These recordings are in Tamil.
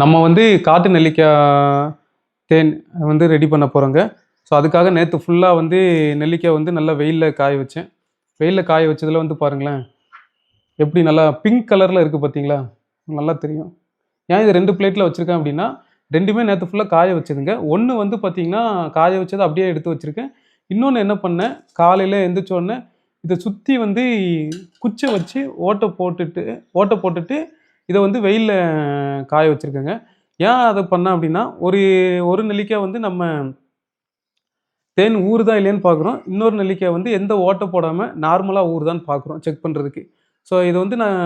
நம்ம வந்து காட்டு நெல்லிக்காய் தேன் வந்து ரெடி பண்ண போகிறோங்க. ஸோ அதுக்காக நேற்று ஃபுல்லாக வந்து நெல்லிக்காய் வந்து நல்லா வெயிலில் காய வச்சேன். வெயிலில் காய வச்சதில் வந்து பாருங்களேன், எப்படி நல்லா பிங்க் கலரில் இருக்குது பார்த்தீங்களா? நல்லா தெரியும். ஏன் இது 2 பிளேட்டில் வச்சுருக்கேன் அப்படின்னா, 2மே நேற்று ஃபுல்லாக காய வச்சதுங்க. ஒன்று வந்து பார்த்தீங்கன்னா, காய வச்சத அப்படியே எடுத்து வச்சுருக்கேன். இன்னொன்று என்ன பண்ணேன், காலையில எந்திரிச்ச உடனே இத சுத்தி வந்து குச்ச வச்சு ஓட்ட போட்டுட்டு இத வந்து வெயில்ல காய வச்சிருக்கேங்க. ஏன் அத பண்ணேன் அப்டின்னா, ஒரு ஒரு நெல்லிக்காய் வந்து நம்ம தேன் ஊறுதா இல்லையான்னு பார்க்குறோம். இன்னொரு நெல்லிக்காய் வந்து எந்த ஓட்ட போடாம நார்மலா ஊறுதான்னு பார்க்குறோம் செக் பண்றதுக்கு. ஸோ இது வந்து நான்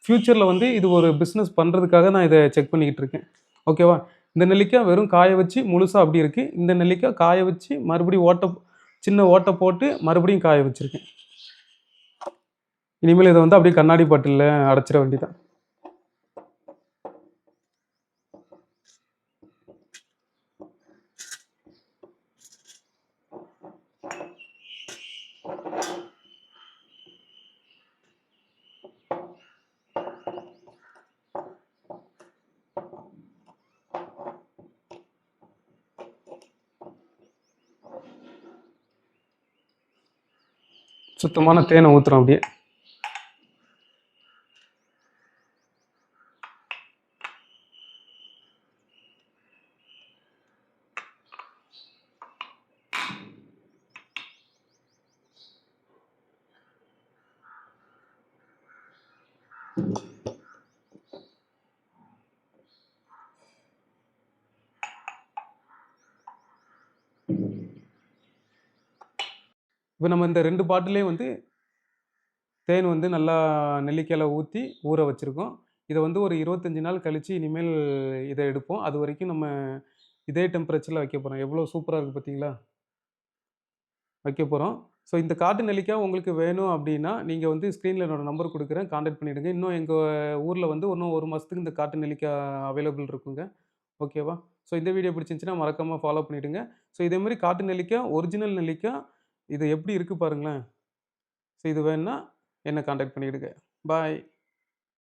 ஃப்யூச்சர்ல வந்து இது ஒரு பிசினஸ் பண்றதுக்காக நான் இத செக் பண்ணிக்கிட்டு இருக்கேன். ஓகேவா? இந்த நெல்லிக்காய் வெறும் காய வச்சு முழுசா அப்டி இருக்கு. இந்த நெல்லிக்காய் காய வச்சு மறுபடியும் சின்ன ஓட்ட போட்டு மறுபடியும் காய வச்சிருக்கேன். இனிமேல் இத வந்து அப்படியே கண்ணாடி பாட்டில்ல அடைச்சிட வேண்டியதான். சுத்தமான தேனை ஊத்துறோம் அப்படியே. இப்போ நம்ம இந்த 2 பாட்டிலையும் வந்து தேன் வந்து நல்லா நெல்லிக்காயில ஊத்தி ஊற வச்சிருக்கோம். இத வந்து ஒரு 25 நாள் கழிச்சு இனிமேல் இத எடுப்போம். அதுவரைக்கும் நம்ம இதே டெம்பரேச்சர்ல வைக்க போறோம். எவ்வளோ சூப்பரா இருக்கு பார்த்தீங்களா? வைக்க போறோம். ஸோ இந்த காட்டு நெல்லிக்காய் உங்களுக்கு வேணும் அப்டின்னா, நீங்க வந்து ஸ்க்ரீன்ல என்னோட நம்பர் குடுக்குறேன். கான்டாக்ட் பண்ணிடுங்க. இன்னும் எங்க ஊர்ல வந்து இன்னும் 1 மாசத்துக்கு இந்த காட்டு நெல்லிக்காய் அவைலபிள் இருக்குங்க. ஓகேவா? ஸோ இந்த வீடியோ பிடிச்சிருந்துச்சுன்னா மறக்காம ஃபாலோ பண்ணிடுங்க. ஸோ இதே மாரி காட்டு நெல்லிக்காய், ஒரிஜினல் நெல்லிக்காய் இது எப்படி இருக்கு பாருங்களேன். ஸோ இது வேணுனா என்ன கான்டாக்ட் பண்ணிடுங்க. பாய்.